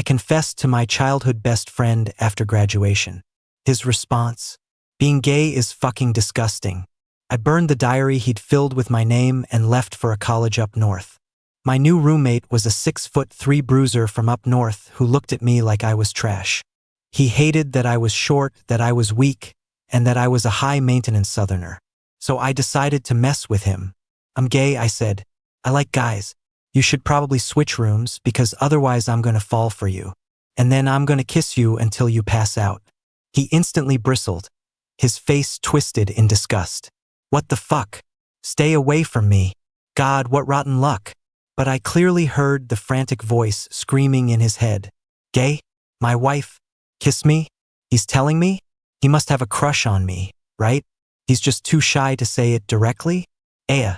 confessed to my childhood best friend after graduation. His response? Being gay is fucking disgusting. I burned the diary he'd filled with my name and left for a college up north. My new roommate was a 6'3" bruiser from up north who looked at me like I was trash. He hated that I was short, that I was weak, and that I was a high-maintenance southerner. So I decided to mess with him. I'm gay, I said. I like guys. You should probably switch rooms because otherwise I'm gonna fall for you. And then I'm gonna kiss you until you pass out. He instantly bristled. His face twisted in disgust. What the fuck? Stay away from me. God, what rotten luck. But I clearly heard the frantic voice screaming in his head. Gay? My wife? Kiss me? He's telling me? He must have a crush on me, right? He's just too shy to say it directly? Aya.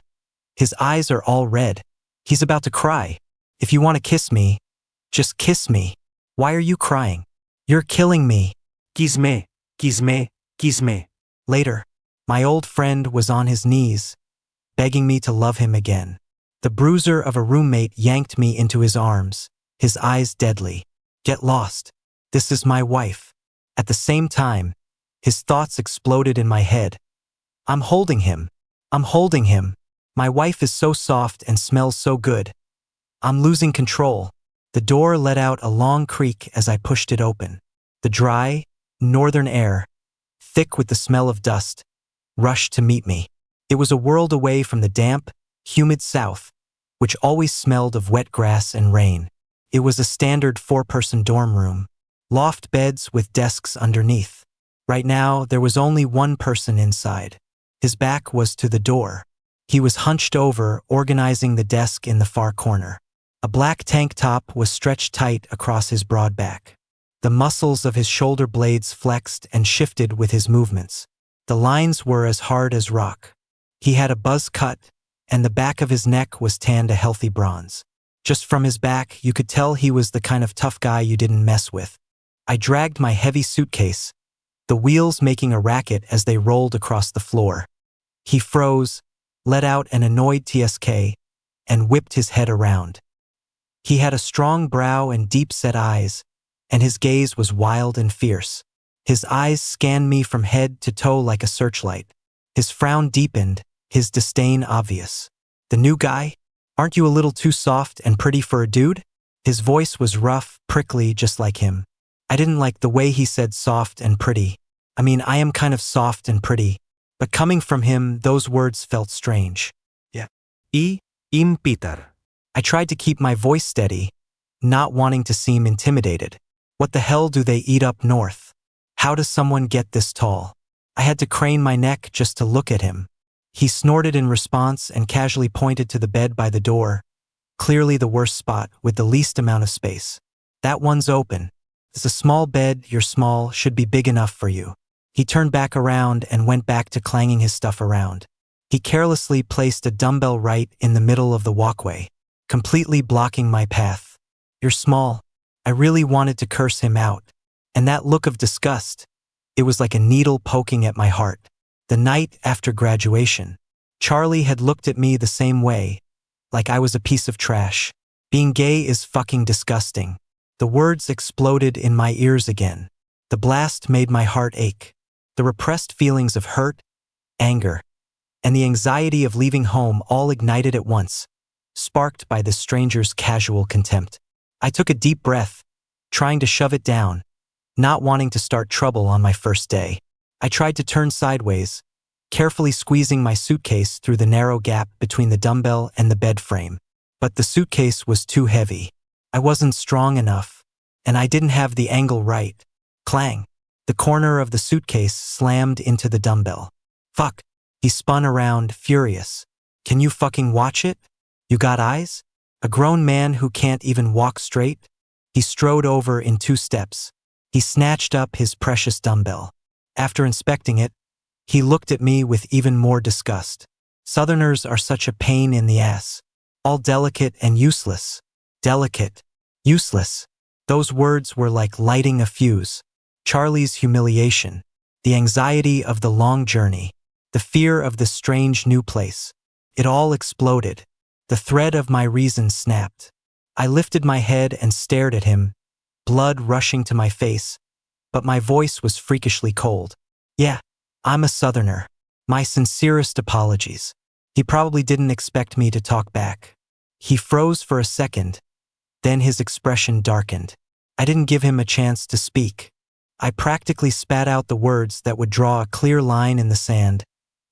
His eyes are all red. He's about to cry. If you want to kiss me, just kiss me. Why are you crying? You're killing me. Kiss me, kiss me, kiss me. Later, my old friend was on his knees, begging me to love him again. The bruiser of a roommate yanked me into his arms, his eyes deadly. Get lost. This is my wife. At the same time, his thoughts exploded in my head. I'm holding him. I'm holding him. My wife is so soft and smells so good. I'm losing control. The door let out a long creak as I pushed it open. The dry, northern air, thick with the smell of dust, rushed to meet me. It was a world away from the damp, humid south, which always smelled of wet grass and rain. It was a standard 4-person dorm room, loft beds with desks underneath. Right now, there was only one person inside. His back was to the door. He was hunched over, organizing the desk in the far corner. A black tank top was stretched tight across his broad back. The muscles of his shoulder blades flexed and shifted with his movements. The lines were as hard as rock. He had a buzz cut, and the back of his neck was tanned a healthy bronze. Just from his back, you could tell he was the kind of tough guy you didn't mess with. I dragged my heavy suitcase, the wheels making a racket as they rolled across the floor. He froze, let out an annoyed TSK, and whipped his head around. He had a strong brow and deep-set eyes, and his gaze was wild and fierce. His eyes scanned me from head to toe like a searchlight. His frown deepened, his disdain obvious. The new guy? Aren't you a little too soft and pretty for a dude? His voice was rough, prickly, just like him. I didn't like the way he said soft and pretty. I mean, I am kind of soft and pretty. But coming from him, those words felt strange. Yeah. Peter. I tried to keep my voice steady, not wanting to seem intimidated. What the hell do they eat up north? How does someone get this tall? I had to crane my neck just to look at him. He snorted in response and casually pointed to the bed by the door, clearly the worst spot with the least amount of space. That one's open. It's a small bed, you're small, should be big enough for you. He turned back around and went back to clanging his stuff around. He carelessly placed a dumbbell right in the middle of the walkway, completely blocking my path. You're small. I really wanted to curse him out. And that look of disgust, it was like a needle poking at my heart. The night after graduation, Charlie had looked at me the same way, like I was a piece of trash. Being gay is fucking disgusting. The words exploded in my ears again. The blast made my heart ache. The repressed feelings of hurt, anger, and the anxiety of leaving home all ignited at once, sparked by the stranger's casual contempt. I took a deep breath, trying to shove it down, not wanting to start trouble on my first day. I tried to turn sideways, carefully squeezing my suitcase through the narrow gap between the dumbbell and the bed frame. But the suitcase was too heavy. I wasn't strong enough, and I didn't have the angle right. Clang. The corner of the suitcase slammed into the dumbbell. Fuck. He spun around, furious. Can you fucking watch it? You got eyes? A grown man who can't even walk straight? He strode over in 2 steps. He snatched up his precious dumbbell. After inspecting it, he looked at me with even more disgust. Southerners are such a pain in the ass. All delicate and useless. Delicate. Useless. Those words were like lighting a fuse. Charlie's humiliation, the anxiety of the long journey, the fear of the strange new place. It all exploded. The thread of my reason snapped. I lifted my head and stared at him, blood rushing to my face, but my voice was freakishly cold. Yeah, I'm a Southerner. My sincerest apologies. He probably didn't expect me to talk back. He froze for a second, then his expression darkened. I didn't give him a chance to speak. I practically spat out the words that would draw a clear line in the sand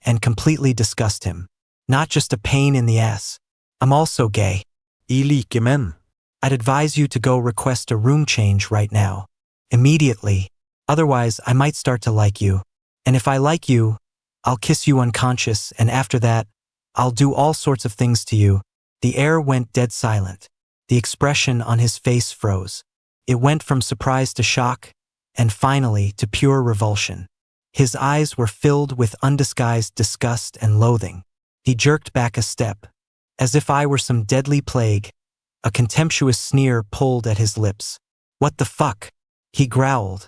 and completely disgust him. Not just a pain in the ass. I'm also gay. I like menn. I'd advise you to go request a room change right now. Immediately. Otherwise, I might start to like you. And if I like you, I'll kiss you unconscious, and after that, I'll do all sorts of things to you. The air went dead silent. The expression on his face froze. It went from surprise to shock, and finally to pure revulsion. His eyes were filled with undisguised disgust and loathing. He jerked back a step. As if I were some deadly plague, a contemptuous sneer pulled at his lips. What the fuck? He growled,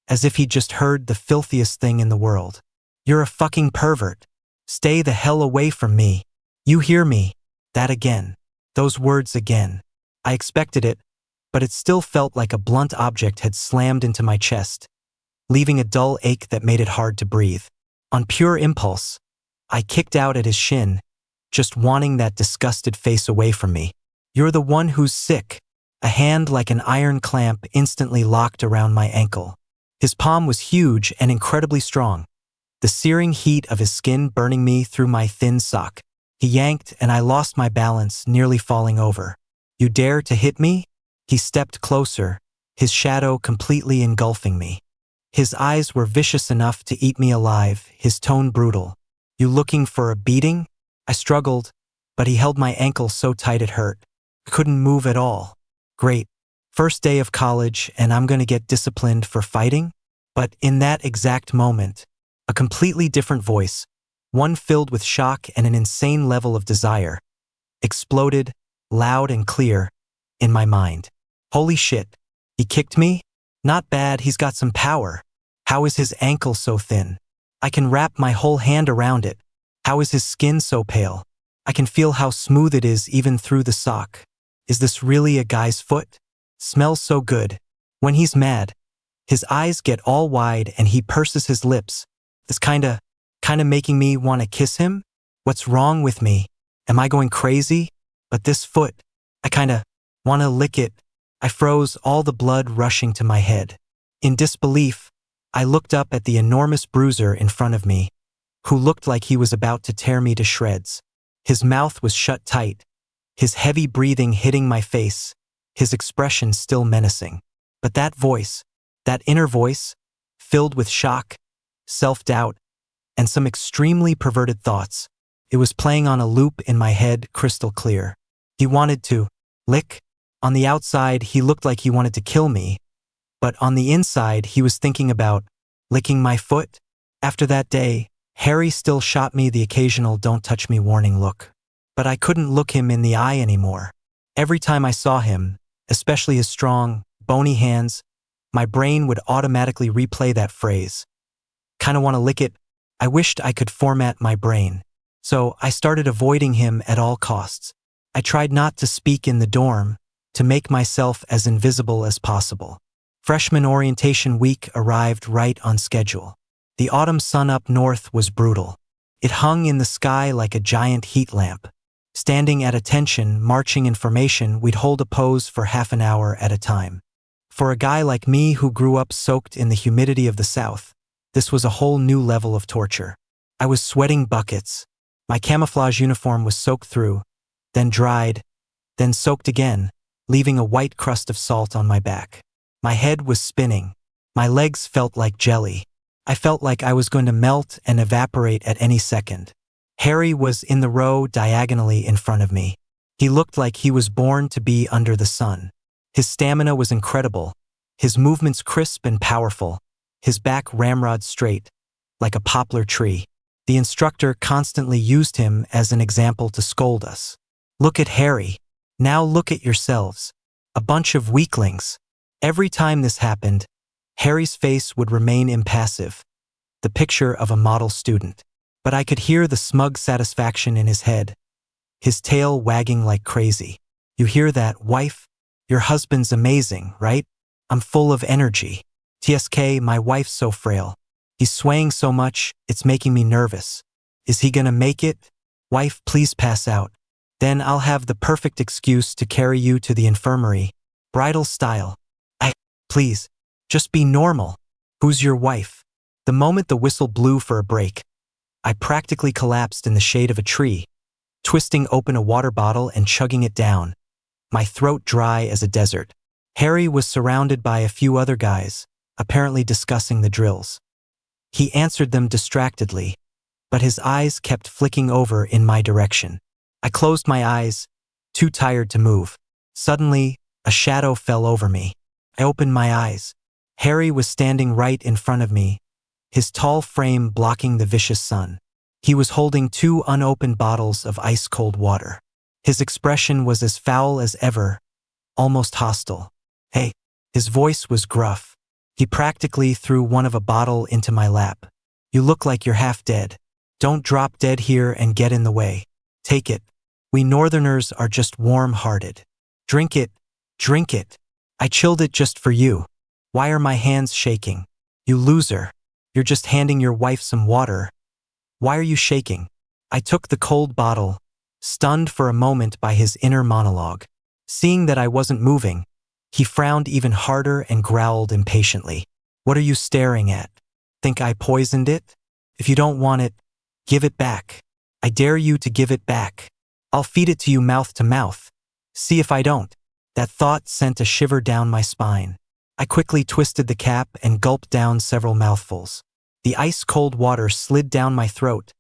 as if he'd just heard the filthiest thing in the world. You're a fucking pervert. Stay the hell away from me. You hear me? That again. Those words again. I expected it, but it still felt like a blunt object had slammed into my chest, leaving a dull ache that made it hard to breathe. On pure impulse, I kicked out at his shin, just wanting that disgusted face away from me. You're the one who's sick. A hand like an iron clamp instantly locked around my ankle. His palm was huge and incredibly strong, the searing heat of his skin burning me through my thin sock. He yanked and I lost my balance, nearly falling over. You dare to hit me? He stepped closer, his shadow completely engulfing me. His eyes were vicious enough to eat me alive, his tone brutal. You looking for a beating? I struggled, but he held my ankle so tight it hurt. Couldn't move at all. Great. First day of college and I'm gonna get disciplined for fighting? But in that exact moment, a completely different voice, one filled with shock and an insane level of desire, exploded, loud and clear, in my mind. Holy shit. He kicked me? Not bad, he's got some power. How is his ankle so thin? I can wrap my whole hand around it. How is his skin so pale? I can feel how smooth it is even through the sock. Is this really a guy's foot? Smells so good. When he's mad, his eyes get all wide and he purses his lips. This kinda making me want to kiss him? What's wrong with me? Am I going crazy? But this foot, I kinda want to lick it. I froze, all the blood rushing to my head. In disbelief, I looked up at the enormous bruiser in front of me, who looked like he was about to tear me to shreds. His mouth was shut tight, his heavy breathing hitting my face, his expression still menacing. But that voice, that inner voice, filled with shock, self-doubt, and some extremely perverted thoughts, it was playing on a loop in my head, crystal clear. He wanted to lick. On the outside, he looked like he wanted to kill me, but on the inside, he was thinking about licking my foot. After that day, Harry still shot me the occasional "don't touch me" warning look. But I couldn't look him in the eye anymore. Every time I saw him, especially his strong, bony hands, my brain would automatically replay that phrase. Kinda wanna lick it. I wished I could format my brain. So I started avoiding him at all costs. I tried not to speak in the dorm, to make myself as invisible as possible. Freshman orientation week arrived right on schedule. The autumn sun up north was brutal. It hung in the sky like a giant heat lamp. Standing at attention, marching in formation, we'd hold a pose for half an hour at a time. For a guy like me who grew up soaked in the humidity of the South, this was a whole new level of torture. I was sweating buckets. My camouflage uniform was soaked through, then dried, then soaked again, leaving a white crust of salt on my back. My head was spinning. My legs felt like jelly. I felt like I was going to melt and evaporate at any second. Harry was in the row diagonally in front of me. He looked like he was born to be under the sun. His stamina was incredible, his movements crisp and powerful, his back ramrod straight, like a poplar tree. The instructor constantly used him as an example to scold us. Look at Harry. Now look at yourselves. A bunch of weaklings. Every time this happened, Harry's face would remain impassive, the picture of a model student. But I could hear the smug satisfaction in his head, his tail wagging like crazy. You hear that, wife? Your husband's amazing, right? I'm full of energy. TSK, my wife's so frail. He's swaying so much, it's making me nervous. Is he gonna make it? Wife, please pass out. Then I'll have the perfect excuse to carry you to the infirmary. Bridal style. Please, just be normal. Who's your wife? The moment the whistle blew for a break, I practically collapsed in the shade of a tree, twisting open a water bottle and chugging it down, my throat dry as a desert. Harry was surrounded by a few other guys, apparently discussing the drills. He answered them distractedly, but his eyes kept flicking over in my direction. I closed my eyes, too tired to move. Suddenly, a shadow fell over me. I opened my eyes. Harry was standing right in front of me, his tall frame blocking the vicious sun. He was holding 2 unopened bottles of ice-cold water. His expression was as foul as ever, almost hostile. Hey, his voice was gruff. He practically threw one of a bottle into my lap. You look like you're half dead. Don't drop dead here and get in the way. Take it. We Northerners are just warm-hearted. Drink it. Drink it. I chilled it just for you. Why are my hands shaking? You loser. You're just handing your wife some water. Why are you shaking? I took the cold bottle, stunned for a moment by his inner monologue. Seeing that I wasn't moving, he frowned even harder and growled impatiently. What are you staring at? Think I poisoned it? If you don't want it, give it back. I dare you to give it back. I'll feed it to you mouth to mouth. See if I don't. That thought sent a shiver down my spine. I quickly twisted the cap and gulped down several mouthfuls. The ice-cold water slid down my throat,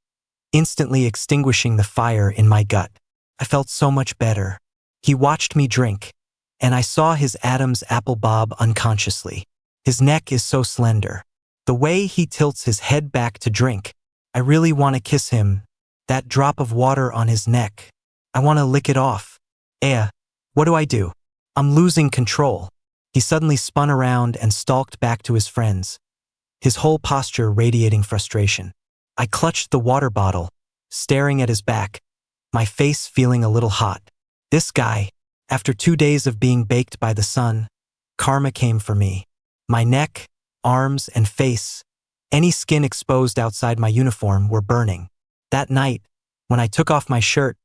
instantly extinguishing the fire in my gut. I felt so much better. He watched me drink, and I saw his Adam's apple bob unconsciously. His neck is so slender. The way he tilts his head back to drink, I really want to kiss him. That drop of water on his neck. I want to lick it off. What do I do? I'm losing control. He suddenly spun around and stalked back to his friends, his whole posture radiating frustration. I clutched the water bottle, staring at his back, my face feeling a little hot. This guy, after 2 days of being baked by the sun, karma came for me. My neck, arms, and face, any skin exposed outside my uniform, were burning. That night, when I took off my shirt,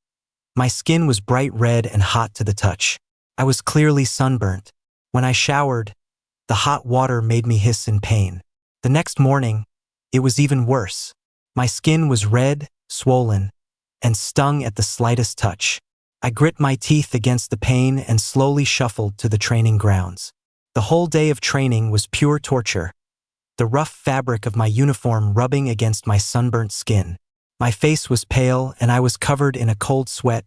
my skin was bright red and hot to the touch. I was clearly sunburnt. When I showered, the hot water made me hiss in pain. The next morning, it was even worse. My skin was red, swollen, and stung at the slightest touch. I grit my teeth against the pain and slowly shuffled to the training grounds. The whole day of training was pure torture, the rough fabric of my uniform rubbing against my sunburnt skin. My face was pale and I was covered in a cold sweat,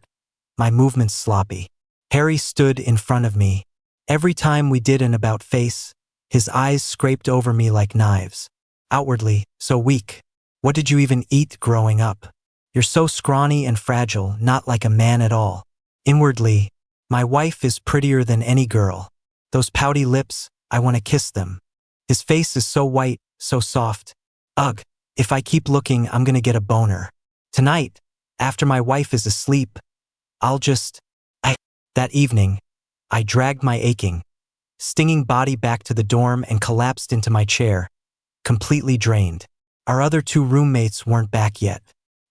my movements sloppy. Harry stood in front of me. Every time we did an about face, his eyes scraped over me like knives. Outwardly, so weak. What did you even eat growing up? You're so scrawny and fragile, not like a man at all. Inwardly, my wife is prettier than any girl. Those pouty lips, I want to kiss them. His face is so white, so soft. Ugh, if I keep looking, I'm gonna get a boner. Tonight, after my wife is asleep, I'll just... That evening, I dragged my aching, stinging body back to the dorm and collapsed into my chair, completely drained. Our other 2 roommates weren't back yet.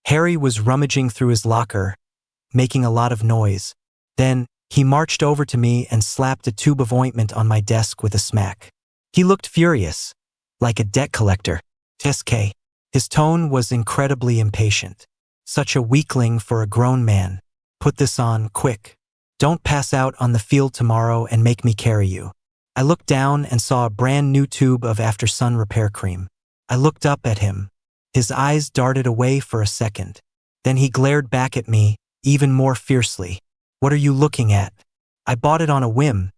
Harry was rummaging through his locker, making a lot of noise. Then, he marched over to me and slapped a tube of ointment on my desk with a smack. He looked furious, like a debt collector. TSK. His tone was incredibly impatient. Such a weakling for a grown man. Put this on, quick. Don't pass out on the field tomorrow and make me carry you. I looked down and saw a brand new tube of After Sun repair cream. I looked up at him. His eyes darted away for a second. Then he glared back at me, even more fiercely. What are you looking at? I bought it on a whim.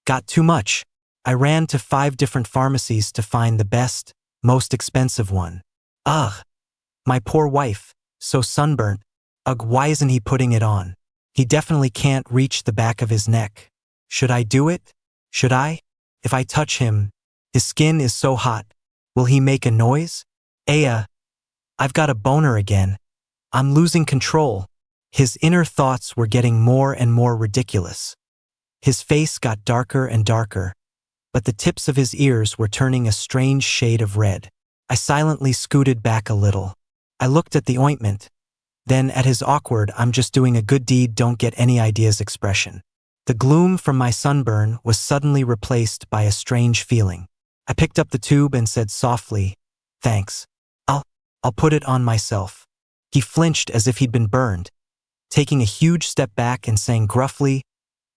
Got too much. I ran to 5 different pharmacies to find the best, most expensive one. Ugh. My poor wife, so sunburnt. Ugh, why isn't he putting it on? He definitely can't reach the back of his neck. Should I do it? Should I? If I touch him, his skin is so hot. Will he make a noise? I've got a boner again. I'm losing control. His inner thoughts were getting more and more ridiculous. His face got darker and darker, but the tips of his ears were turning a strange shade of red. I silently scooted back a little. I looked at the ointment, then at his awkward "I'm just doing a good deed, don't get any ideas" expression. The gloom from my sunburn was suddenly replaced by a strange feeling. I picked up the tube and said softly, "Thanks. I'll put it on myself." He flinched as if he'd been burned, taking a huge step back and saying gruffly,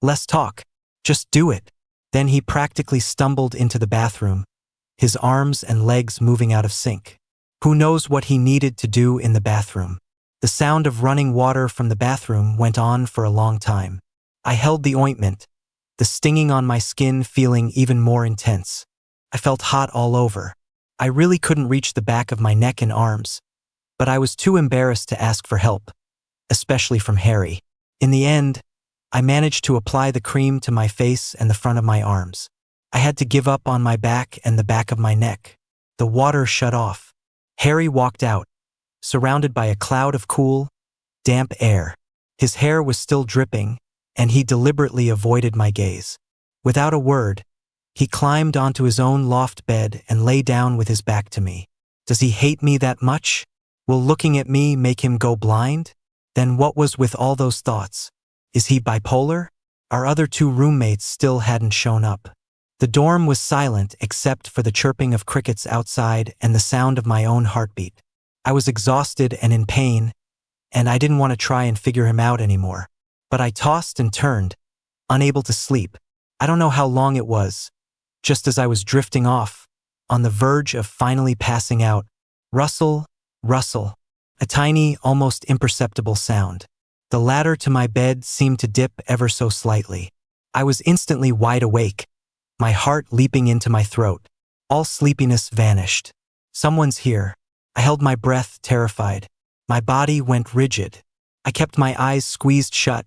"Less talk. Just do it." Then he practically stumbled into the bathroom, his arms and legs moving out of sync. Who knows what he needed to do in the bathroom? The sound of running water from the bathroom went on for a long time. I held the ointment, the stinging on my skin feeling even more intense. I felt hot all over. I really couldn't reach the back of my neck and arms, but I was too embarrassed to ask for help, especially from Harry. In the end, I managed to apply the cream to my face and the front of my arms. I had to give up on my back and the back of my neck. The water shut off. Harry walked out, surrounded by a cloud of cool, damp air. His hair was still dripping, and he deliberately avoided my gaze. Without a word, he climbed onto his own loft bed and lay down with his back to me. Does he hate me that much? Will looking at me make him go blind? Then what was with all those thoughts? Is he bipolar? Our other two roommates still hadn't shown up. The dorm was silent except for the chirping of crickets outside and the sound of my own heartbeat. I was exhausted and in pain, and I didn't want to try and figure him out anymore. But I tossed and turned, unable to sleep. I don't know how long it was. Just as I was drifting off, on the verge of finally passing out, rustle, rustle, a tiny, almost imperceptible sound. The ladder to my bed seemed to dip ever so slightly. I was instantly wide awake, my heart leaping into my throat. All sleepiness vanished. Someone's here. I held my breath, terrified. My body went rigid. I kept my eyes squeezed shut,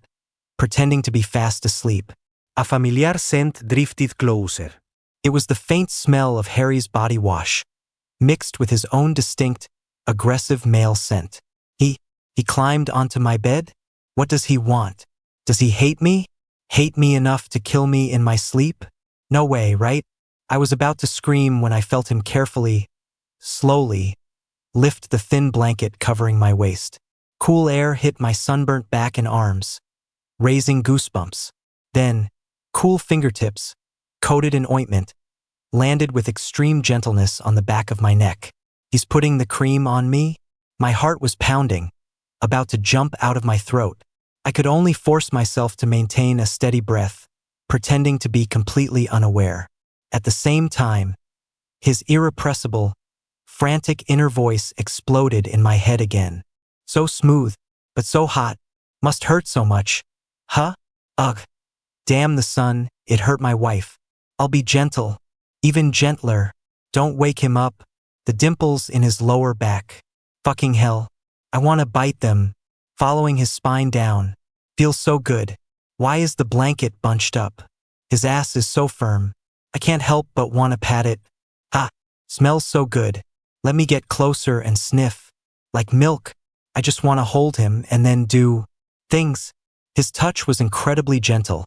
pretending to be fast asleep. A familiar scent drifted closer. It was the faint smell of Harry's body wash, mixed with his own distinct, aggressive male scent. He climbed onto my bed? What does he want? Does he hate me? Hate me enough to kill me in my sleep? No way, right? I was about to scream when I felt him carefully, slowly, lift the thin blanket covering my waist. Cool air hit my sunburnt back and arms, raising goosebumps. Then, cool fingertips, coated in ointment, landed with extreme gentleness on the back of my neck. He's putting the cream on me? My heart was pounding, about to jump out of my throat. I could only force myself to maintain a steady breath, pretending to be completely unaware. At the same time, his irrepressible, frantic inner voice exploded in my head again. So smooth, but so hot, must hurt so much. Huh? Ugh. Damn the sun, it hurt my wife. I'll be gentle, even gentler. Don't wake him up. The dimples in his lower back. Fucking hell. I want to bite them, following his spine down. Feels so good. Why is the blanket bunched up? His ass is so firm. I can't help but want to pat it. Ah, smells so good. Let me get closer and sniff. Like milk. I just want to hold him and then do things. His touch was incredibly gentle,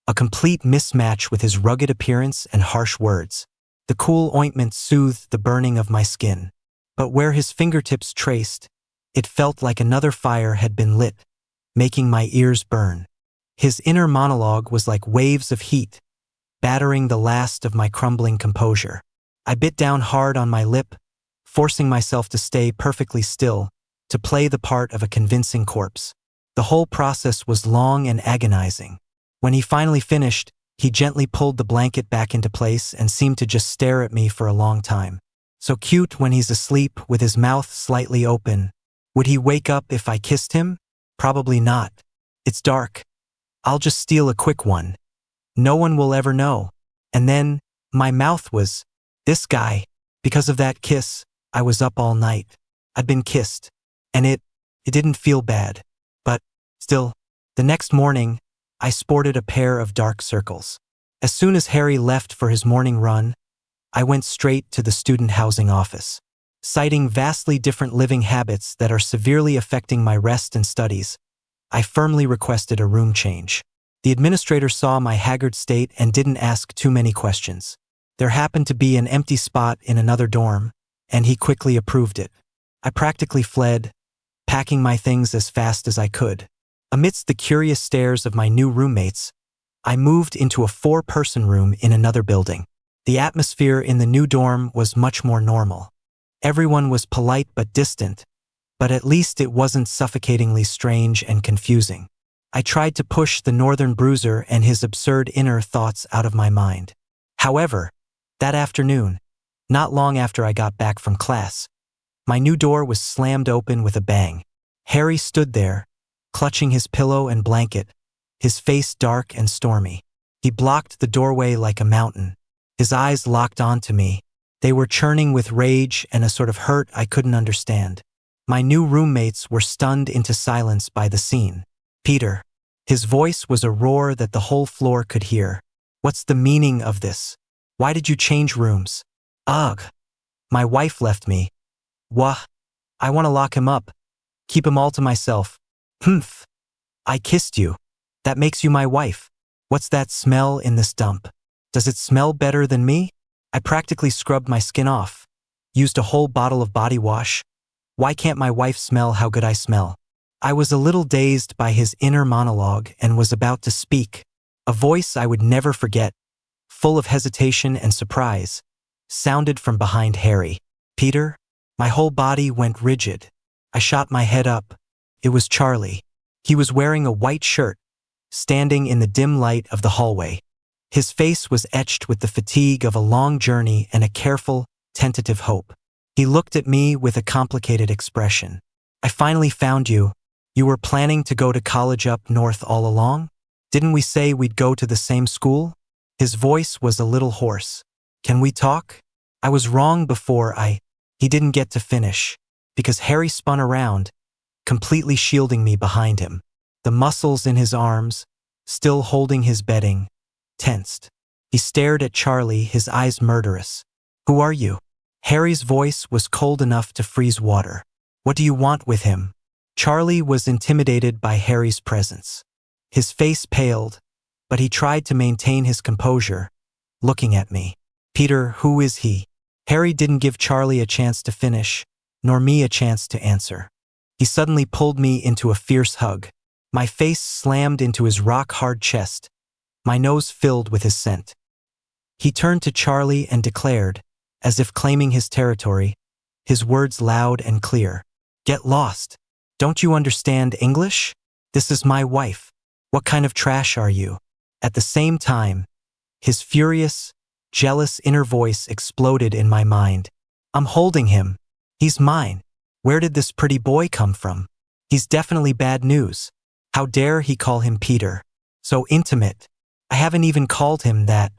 a complete mismatch with his rugged appearance and harsh words. The cool ointment soothed the burning of my skin, but where his fingertips traced, it felt like another fire had been lit, making my ears burn. His inner monologue was like waves of heat, battering the last of my crumbling composure. I bit down hard on my lip, forcing myself to stay perfectly still, to play the part of a convincing corpse. The whole process was long and agonizing. When he finally finished, he gently pulled the blanket back into place and seemed to just stare at me for a long time. So cute when he's asleep with his mouth slightly open. Would he wake up if I kissed him? Probably not. It's dark. I'll just steal a quick one. No one will ever know. And then, my mouth was this guy. Because of that kiss, I was up all night. I'd been kissed. And it didn't feel bad. But, still, the next morning, I sported a pair of dark circles. As soon as Harry left for his morning run, I went straight to the student housing office. Citing vastly different living habits that are severely affecting my rest and studies, I firmly requested a room change. The administrator saw my haggard state and didn't ask too many questions. There happened to be an empty spot in another dorm, and he quickly approved it. I practically fled, packing my things as fast as I could. Amidst the curious stares of my new roommates, I moved into a 4-person room in another building. The atmosphere in the new dorm was much more normal. Everyone was polite but distant, but at least it wasn't suffocatingly strange and confusing. I tried to push the northern bruiser and his absurd inner thoughts out of my mind. However, that afternoon, not long after I got back from class, my new door was slammed open with a bang. Harry stood there, clutching his pillow and blanket, his face dark and stormy. He blocked the doorway like a mountain. His eyes locked onto me. They were churning with rage and a sort of hurt I couldn't understand. My new roommates were stunned into silence by the scene. Peter. His voice was a roar that the whole floor could hear. What's the meaning of this? Why did you change rooms? Ugh. My wife left me. Wah. I want to lock him up. Keep him all to myself. Humph. I kissed you. That makes you my wife. What's that smell in this dump? Does it smell better than me? I practically scrubbed my skin off. Used a whole bottle of body wash. Why can't my wife smell how good I smell? I was a little dazed by his inner monologue and was about to speak. A voice I would never forget, full of hesitation and surprise, sounded from behind Harry. Peter? My whole body went rigid. I shot my head up. It was Charlie. He was wearing a white shirt, standing in the dim light of the hallway. His face was etched with the fatigue of a long journey and a careful, tentative hope. He looked at me with a complicated expression. I finally found you. You were planning to go to college up north all along? Didn't we say we'd go to the same school? His voice was a little hoarse. Can we talk? I was wrong before He didn't get to finish, because Harry spun around, completely shielding me behind him. The muscles in his arms, still holding his bedding, tensed. He stared at Charlie, his eyes murderous. Who are you? Harry's voice was cold enough to freeze water. What do you want with him? Charlie was intimidated by Harry's presence. His face paled, but he tried to maintain his composure, looking at me. Peter, who is he? Harry didn't give Charlie a chance to finish, nor me a chance to answer. He suddenly pulled me into a fierce hug. My face slammed into his rock-hard chest, my nose filled with his scent. He turned to Charlie and declared, as if claiming his territory, his words loud and clear. Get lost. Don't you understand English? This is my wife. What kind of trash are you? At the same time, his furious, jealous inner voice exploded in my mind. I'm holding him. He's mine. Where did this pretty boy come from? He's definitely bad news. How dare he call him Peter? So intimate. I haven't even called him that.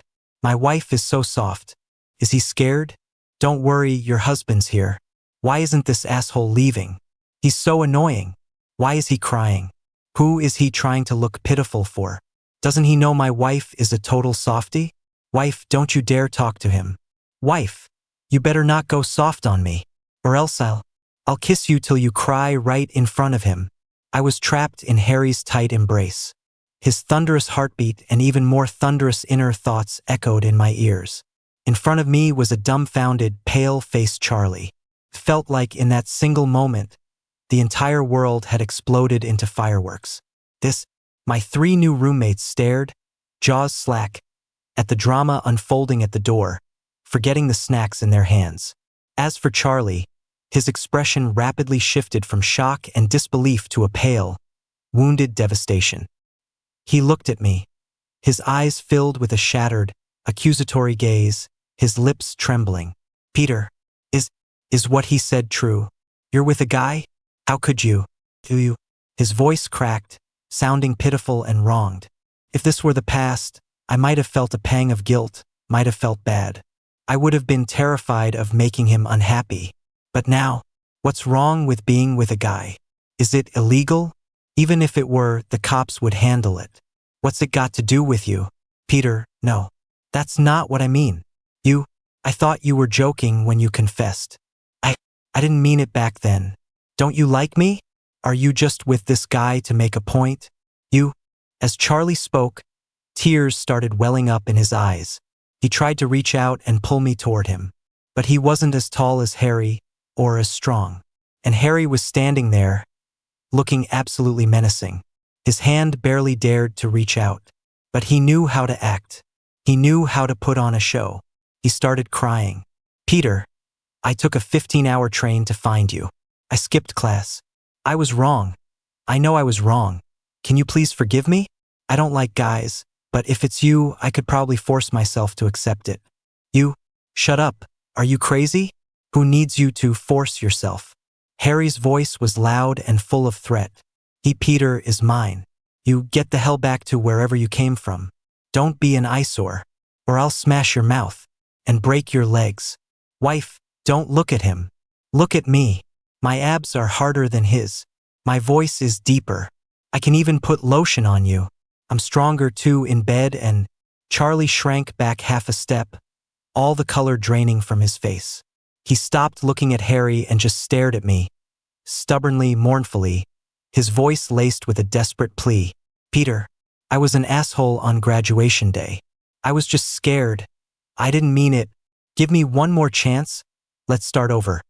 My wife is so soft. Is he scared? Don't worry, your husband's here. Why isn't this asshole leaving? He's so annoying. Why is he crying? Who is he trying to look pitiful for? Doesn't he know my wife is a total softie? Wife, don't you dare talk to him. Wife, you better not go soft on me, or else I'll kiss you till you cry right in front of him. I was trapped in Harry's tight embrace. His thunderous heartbeat and even more thunderous inner thoughts echoed in my ears. In front of me was a dumbfounded, pale-faced Charlie. Felt like in that single moment, the entire world had exploded into fireworks. My 3 new roommates stared, jaws slack, at the drama unfolding at the door, forgetting the snacks in their hands. As for Charlie, his expression rapidly shifted from shock and disbelief to a pale, wounded devastation. He looked at me, his eyes filled with a shattered, accusatory gaze, his lips trembling. Peter, is what he said true? You're with a guy? How could you? Do you? His voice cracked, sounding pitiful and wronged. If this were the past, I might have felt a pang of guilt, might have felt bad. I would have been terrified of making him unhappy. But now, what's wrong with being with a guy? Is it illegal? Even if it were, the cops would handle it. What's it got to do with you? Peter, no. That's not what I mean. I thought you were joking when you confessed. I didn't mean it back then. Don't you like me? Are you just with this guy to make a point? As Charlie spoke, tears started welling up in his eyes. He tried to reach out and pull me toward him. But he wasn't as tall as Harry, or as strong. And Harry was standing there, looking absolutely menacing. His hand barely dared to reach out. But he knew how to act. He knew how to put on a show. He started crying. Peter, I took a 15-hour train to find you. I skipped class. I was wrong. I know I was wrong. Can you please forgive me? I don't like guys, but if it's you, I could probably force myself to accept it. You? Shut up. Are you crazy? Who needs you to force yourself? Harry's voice was loud and full of threat. Peter is mine. You get the hell back to wherever you came from. Don't be an eyesore, or I'll smash your mouth and break your legs. Wife, don't look at him. Look at me. My abs are harder than his. My voice is deeper. I can even put lotion on you. I'm stronger too in bed. And Charlie shrank back half a step, all the color draining from his face. He stopped looking at Harry and just stared at me, stubbornly, mournfully, his voice laced with a desperate plea. Peter, I was an asshole on graduation day. I was just scared. I didn't mean it. Give me one more chance. Let's start over.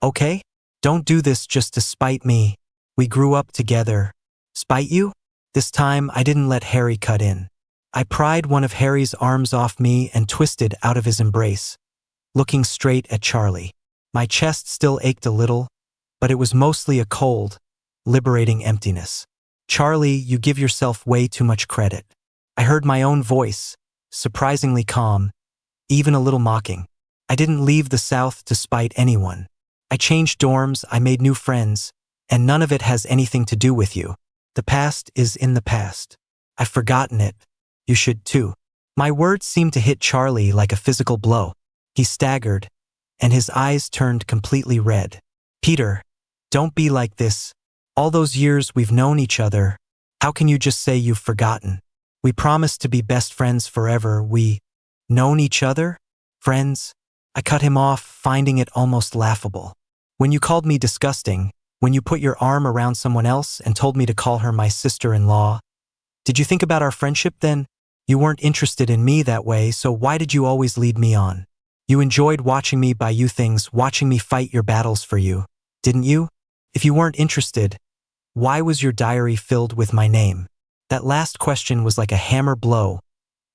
Okay? Don't do this just to spite me. We grew up together. Spite you? This time I didn't let Harry cut in. I pried one of Harry's arms off me and twisted out of his embrace, looking straight at Charlie. My chest still ached a little, but it was mostly a cold, liberating emptiness. Charlie, you give yourself way too much credit. I heard my own voice, surprisingly calm, even a little mocking. I didn't leave the South to spite anyone. I changed dorms, I made new friends, and none of it has anything to do with you. The past is in the past. I've forgotten it. You should too. My words seemed to hit Charlie like a physical blow. He staggered, and his eyes turned completely red. Peter, don't be like this. All those years we've known each other, how can you just say you've forgotten? We promised to be best friends forever. We known each other? Friends? I cut him off, finding it almost laughable. When you called me disgusting, when you put your arm around someone else and told me to call her my sister-in-law, did you think about our friendship then? You weren't interested in me that way, so why did you always lead me on? You enjoyed watching me buy you things, watching me fight your battles for you, didn't you? If you weren't interested, why was your diary filled with my name? That last question was like a hammer blow,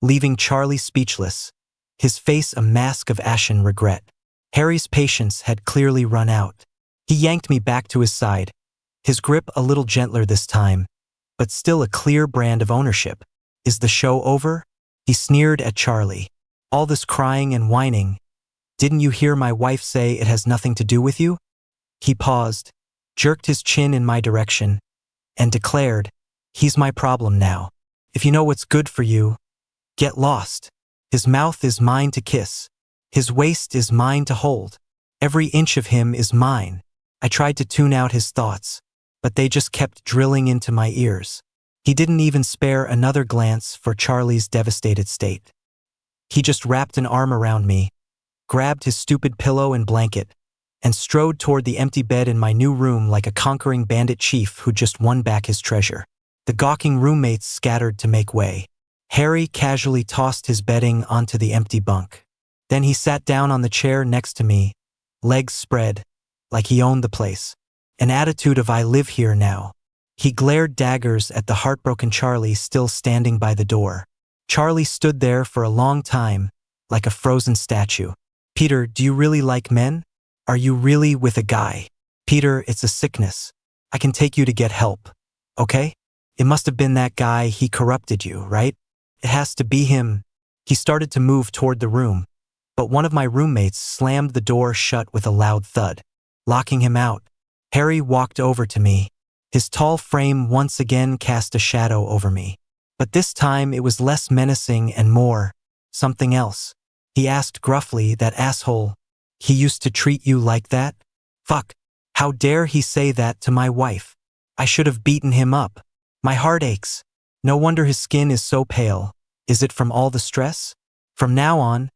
leaving Charlie speechless, his face a mask of ashen regret. Harry's patience had clearly run out. He yanked me back to his side, his grip a little gentler this time, but still a clear brand of ownership. Is the show over? He sneered at Charlie. All this crying and whining. Didn't you hear my wife say it has nothing to do with you? He paused, jerked his chin in my direction, and declared, he's my problem now. If you know what's good for you, get lost. His mouth is mine to kiss. His waist is mine to hold. Every inch of him is mine. I tried to tune out his thoughts, but they just kept drilling into my ears. He didn't even spare another glance for Charlie's devastated state. He just wrapped an arm around me, grabbed his stupid pillow and blanket, and strode toward the empty bed in my new room like a conquering bandit chief who just won back his treasure. The gawking roommates scattered to make way. Harry casually tossed his bedding onto the empty bunk. Then he sat down on the chair next to me, legs spread, like he owned the place. An attitude of I live here now. He glared daggers at the heartbroken Charlie still standing by the door. Charlie stood there for a long time, like a frozen statue. Peter, do you really like men? Are you really with a guy? Peter, it's a sickness. I can take you to get help. Okay? It must have been that guy, he corrupted you, right? It has to be him. He started to move toward the room, but one of my roommates slammed the door shut with a loud thud, locking him out. Harry walked over to me. His tall frame once again cast a shadow over me. But this time it was less menacing and more something else. He asked gruffly, that asshole, he used to treat you like that? Fuck. How dare he say that to my wife? I should have beaten him up. My heart aches. No wonder his skin is so pale. Is it from all the stress? From now on,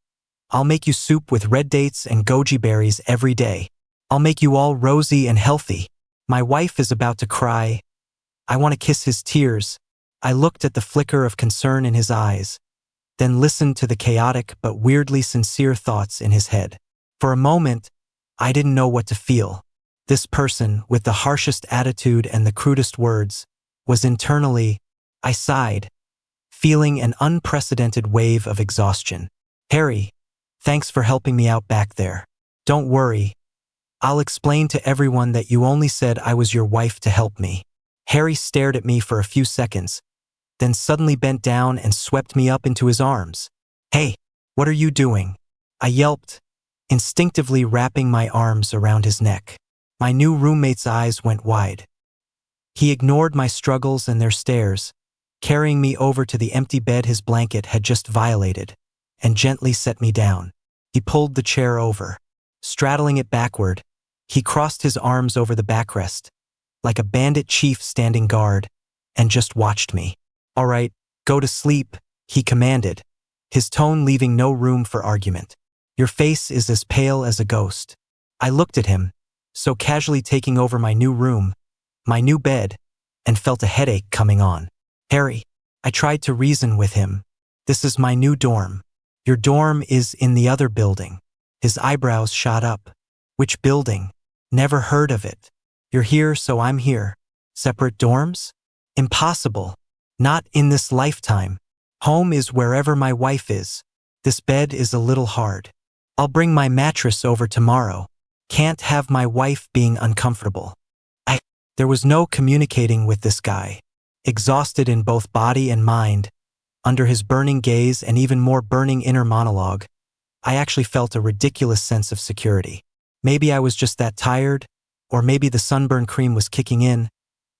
I'll make you soup with red dates and goji berries every day. I'll make you all rosy and healthy. My wife is about to cry. I want to kiss his tears. I looked at the flicker of concern in his eyes, then listened to the chaotic but weirdly sincere thoughts in his head. For a moment, I didn't know what to feel. This person, with the harshest attitude and the crudest words, was internally, I sighed, feeling an unprecedented wave of exhaustion. Harry, thanks for helping me out back there. Don't worry. I'll explain to everyone that you only said I was your wife to help me. Harry stared at me for a few seconds, then suddenly bent down and swept me up into his arms. Hey, what are you doing? I yelped, instinctively wrapping my arms around his neck. My new roommate's eyes went wide. He ignored my struggles and their stares, carrying me over to the empty bed his blanket had just violated, and gently set me down. He pulled the chair over. Straddling it backward, he crossed his arms over the backrest, like a bandit chief standing guard, and just watched me. All right, go to sleep, he commanded, his tone leaving no room for argument. Your face is as pale as a ghost. I looked at him, so casually taking over my new room, my new bed, and felt a headache coming on. Harry, I tried to reason with him. This is my new dorm. Your dorm is in the other building. His eyebrows shot up. Which building? Never heard of it. You're here, so I'm here. Separate dorms? Impossible. Not in this lifetime. Home is wherever my wife is. This bed is a little hard. I'll bring my mattress over tomorrow. Can't have my wife being uncomfortable. There was no communicating with this guy. Exhausted in both body and mind, under his burning gaze and even more burning inner monologue, I actually felt a ridiculous sense of security. Maybe I was just that tired, or maybe the sunburn cream was kicking in,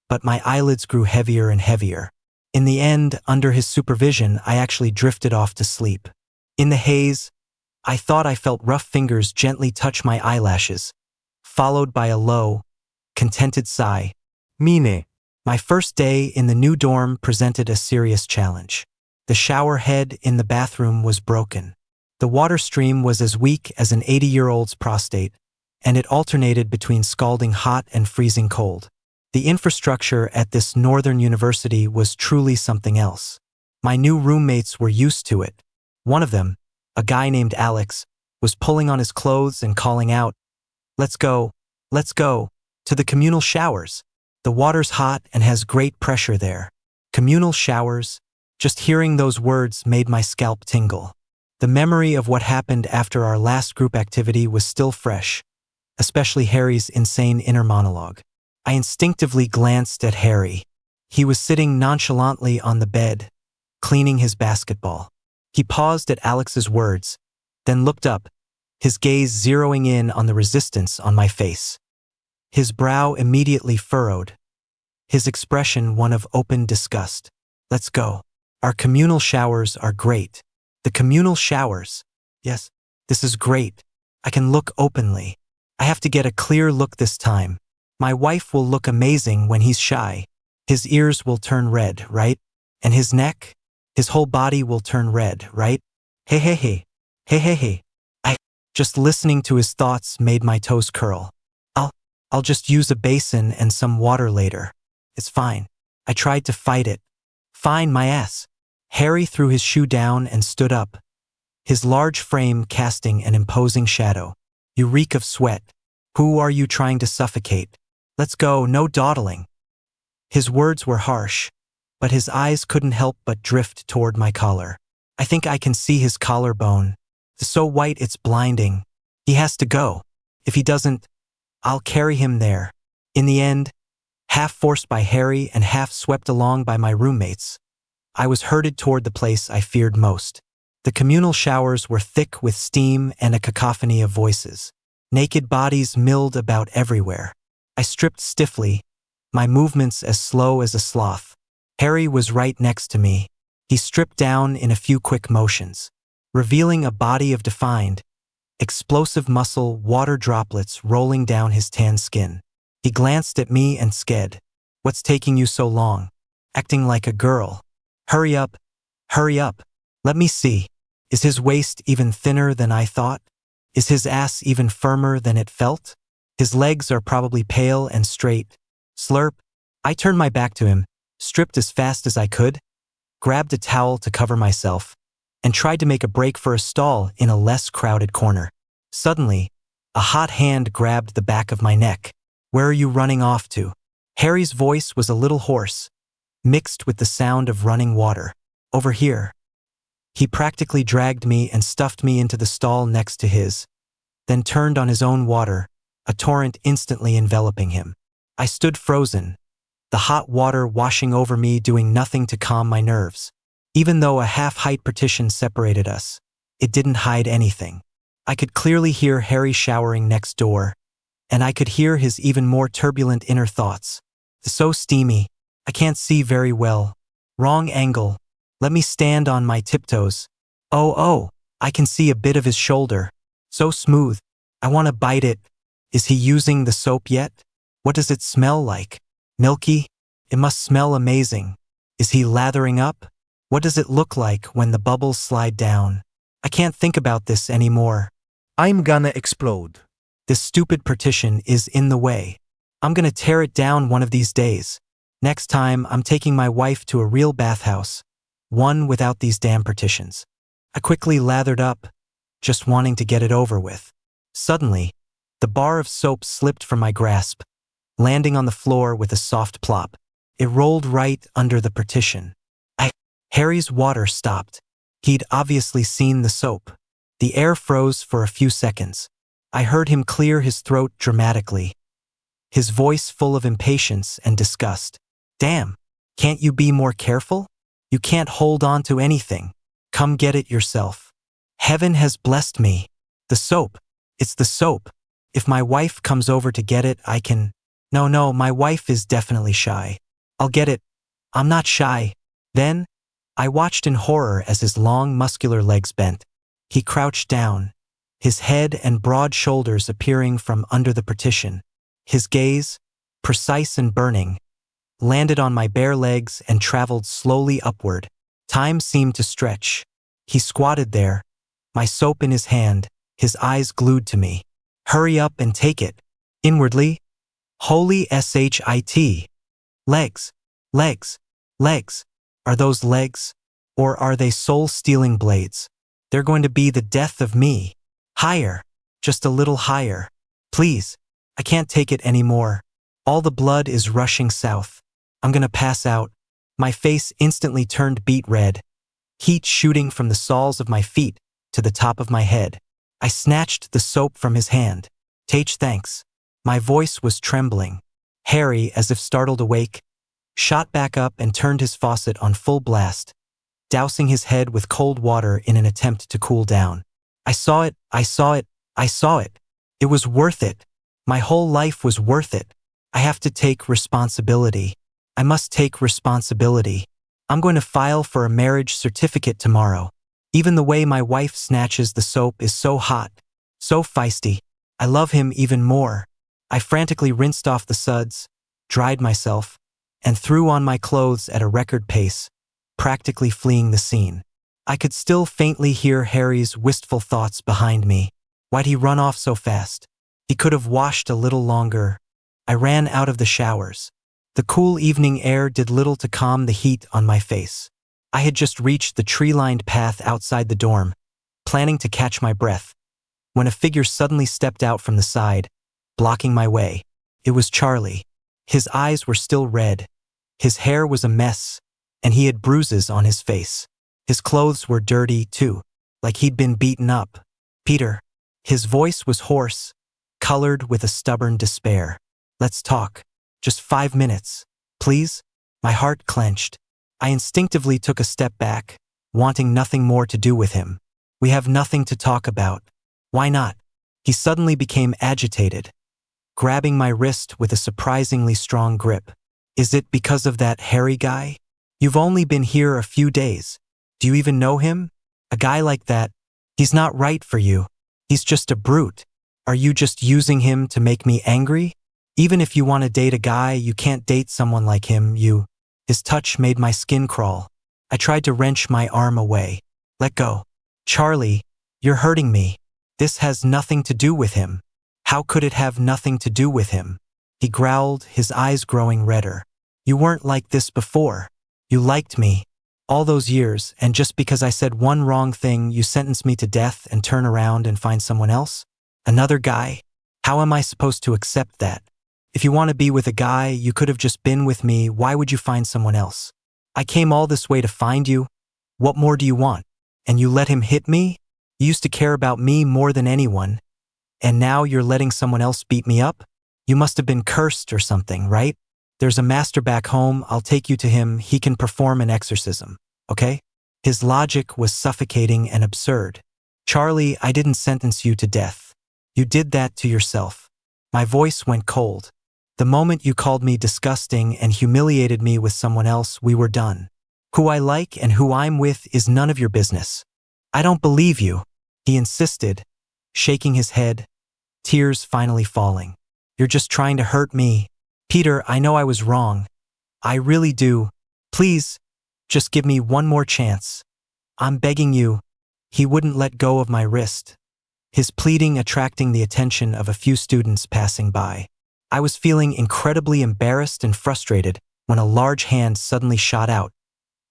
but my eyelids grew heavier and heavier. In the end, under his supervision, I actually drifted off to sleep. In the haze, I thought I felt rough fingers gently touch my eyelashes, followed by a low, contented sigh. Mine. My first day in the new dorm presented a serious challenge. The shower head in the bathroom was broken. The water stream was as weak as an 80-year-old's prostate, and it alternated between scalding hot and freezing cold. The infrastructure at this northern university was truly something else. My new roommates were used to it. One of them, a guy named Alex, was pulling on his clothes and calling out, let's go, to the communal showers. The water's hot and has great pressure there. Communal showers, just hearing those words made my scalp tingle. The memory of what happened after our last group activity was still fresh, especially Harry's insane inner monologue. I instinctively glanced at Harry. He was sitting nonchalantly on the bed, cleaning his basketball. He paused at Alex's words, then looked up, his gaze zeroing in on the resistance on my face. His brow immediately furrowed, his expression one of open disgust. Let's go. Our communal showers are great. The communal showers. Yes, this is great. I can look openly. I have to get a clear look this time. My wife will look amazing when he's shy. His ears will turn red, right? And his neck? His whole body will turn red, right? Hey. Just listening to his thoughts made my toes curl. I'll just use a basin and some water later. It's fine. I tried to fight it. Fine, my ass. Harry threw his shoe down and stood up, his large frame casting an imposing shadow. You reek of sweat. Who are you trying to suffocate? Let's go, no dawdling. His words were harsh, but his eyes couldn't help but drift toward my collar. I think I can see his collarbone. It's so white it's blinding. He has to go. If he doesn't, I'll carry him there. In the end, half forced by Harry and half swept along by my roommates, I was herded toward the place I feared most. The communal showers were thick with steam and a cacophony of voices. Naked bodies milled about everywhere. I stripped stiffly, my movements as slow as a sloth. Harry was right next to me. He stripped down in a few quick motions, revealing a body of defined, explosive muscle, water droplets rolling down his tan skin. He glanced at me and sked. What's taking you so long? Acting like a girl. Hurry up. Let me see. Is his waist even thinner than I thought? Is his ass even firmer than it felt? His legs are probably pale and straight. Slurp. I turned my back to him, stripped as fast as I could, grabbed a towel to cover myself, and tried to make a break for a stall in a less crowded corner. Suddenly, a hot hand grabbed the back of my neck. "Where are you running off to?" Harry's voice was a little hoarse, mixed with the sound of running water. "Over here." He practically dragged me and stuffed me into the stall next to his, then turned on his own water, a torrent instantly enveloping him. I stood frozen, the hot water washing over me, doing nothing to calm my nerves. Even though a half-height partition separated us, it didn't hide anything. I could clearly hear Harry showering next door, and I could hear his even more turbulent inner thoughts. "So steamy. I can't see very well. Wrong angle. Let me stand on my tiptoes. Oh, I can see a bit of his shoulder. So smooth. I want to bite it. Is he using the soap yet? What does it smell like? Milky? It must smell amazing. Is he lathering up? What does it look like when the bubbles slide down? I can't think about this anymore. I'm gonna explode. This stupid partition is in the way. I'm gonna tear it down one of these days. Next time, I'm taking my wife to a real bathhouse, one without these damn partitions." I quickly lathered up, just wanting to get it over with. Suddenly, the bar of soap slipped from my grasp, landing on the floor with a soft plop. It rolled right under the partition. Harry's water stopped. He'd obviously seen the soap. The air froze for a few seconds. I heard him clear his throat dramatically, his voice full of impatience and disgust. "Damn, can't you be more careful? You can't hold on to anything. Come get it yourself. Heaven has blessed me. The soap. It's the soap. If my wife comes over to get it, I can—" No, my wife is definitely shy. "I'll get it. I'm not shy." Then, I watched in horror as his long, muscular legs bent. He crouched down, his head and broad shoulders appearing from under the partition. His gaze, precise and burning, landed on my bare legs and traveled slowly upward. Time seemed to stretch. He squatted there, my soap in his hand, his eyes glued to me. "Hurry up and take it." Inwardly, holy shit. Legs, legs, legs. Are those legs? Or are they soul-stealing blades? They're going to be the death of me. Higher, just a little higher. Please, I can't take it anymore. All the blood is rushing south. I'm gonna pass out. My face instantly turned beet red, heat shooting from the soles of my feet to the top of my head. I snatched the soap from his hand. Thanks. My voice was trembling. Harry, as if startled awake, shot back up and turned his faucet on full blast, dousing his head with cold water in an attempt to cool down. I saw it. It was worth it. My whole life was worth it. I have to take responsibility. I must take responsibility. I'm going to file for a marriage certificate tomorrow. Even the way my wife snatches the soap is so hot, so feisty. I love him even more. I frantically rinsed off the suds, dried myself, and threw on my clothes at a record pace, practically fleeing the scene. I could still faintly hear Harry's wistful thoughts behind me. Why'd he run off so fast? He could have washed a little longer. I ran out of the showers. The cool evening air did little to calm the heat on my face. I had just reached the tree-lined path outside the dorm, planning to catch my breath, when a figure suddenly stepped out from the side, blocking my way. It was Charlie. His eyes were still red. His hair was a mess, and he had bruises on his face. His clothes were dirty, too, like he'd been beaten up. "Peter." His voice was hoarse, colored with a stubborn despair. "Let's talk. Just 5 minutes, please?" My heart clenched. I instinctively took a step back, wanting nothing more to do with him. "We have nothing to talk about." "Why not?" He suddenly became agitated, grabbing my wrist with a surprisingly strong grip. "Is it because of that Harry guy? You've only been here a few days. Do you even know him? A guy like that, he's not right for you. He's just a brute. Are you just using him to make me angry? Even if you want to date a guy, you can't date someone like him, you." His touch made my skin crawl. I tried to wrench my arm away. "Let go." "Charlie, you're hurting me. This has nothing to do with him." "How could it have nothing to do with him?" He growled, his eyes growing redder. "You weren't like this before. You liked me. All those years, and just because I said one wrong thing, you sentence me to death and turn around and find someone else? Another guy? How am I supposed to accept that? If you want to be with a guy, you could have just been with me. Why would you find someone else? I came all this way to find you. What more do you want? And you let him hit me? You used to care about me more than anyone. And now you're letting someone else beat me up? You must have been cursed or something, right? There's a master back home. I'll take you to him. He can perform an exorcism, okay? His logic was suffocating and absurd. Charlie, I didn't sentence you to death. You did that to yourself. My voice went cold. The moment you called me disgusting and humiliated me with someone else, we were done. Who I like and who I'm with is none of your business. I don't believe you, he insisted, shaking his head, tears finally falling. You're just trying to hurt me. Peter, I know I was wrong. I really do. Please, just give me one more chance. I'm begging you. He wouldn't let go of my wrist, his pleading attracting the attention of a few students passing by. I was feeling incredibly embarrassed and frustrated when a large hand suddenly shot out,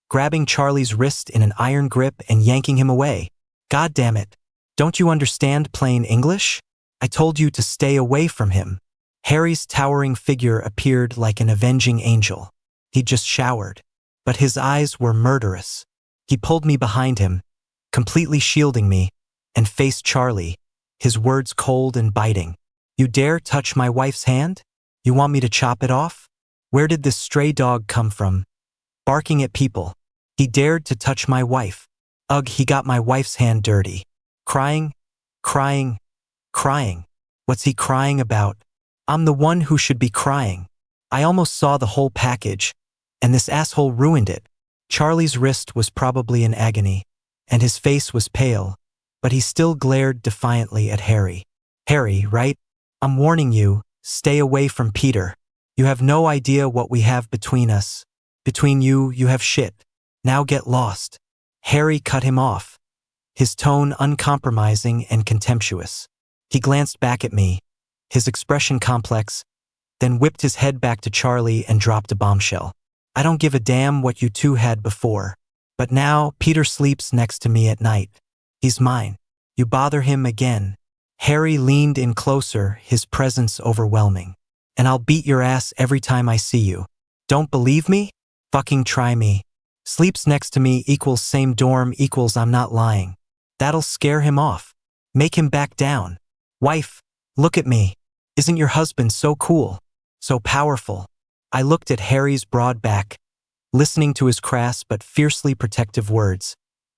grabbing Charlie's wrist in an iron grip and yanking him away. God damn it. Don't you understand plain English? I told you to stay away from him. Harry's towering figure appeared like an avenging angel. He just showered, but his eyes were murderous. He pulled me behind him, completely shielding me, and faced Charlie, his words cold and biting. You dare touch my wife's hand? You want me to chop it off? Where did this stray dog come from? Barking at people. He dared to touch my wife. Ugh, he got my wife's hand dirty. Crying, crying, crying. What's he crying about? I'm the one who should be crying. I almost saw the whole package, and this asshole ruined it. Charlie's wrist was probably in agony, and his face was pale, but he still glared defiantly at Harry. Harry, right? I'm warning you, stay away from Peter. You have no idea what we have between us. Between you, you have shit. Now get lost. Harry cut him off, his tone uncompromising and contemptuous. He glanced back at me, his expression complex, then whipped his head back to Charlie and dropped a bombshell. I don't give a damn what you two had before, but now Peter sleeps next to me at night. He's mine. You bother him again. Harry leaned in closer, his presence overwhelming. And I'll beat your ass every time I see you. Don't believe me? Fucking try me. Sleeps next to me equals same dorm equals I'm not lying. That'll scare him off. Make him back down. Wife, look at me. Isn't your husband so cool? So powerful? I looked at Harry's broad back, listening to his crass but fiercely protective words,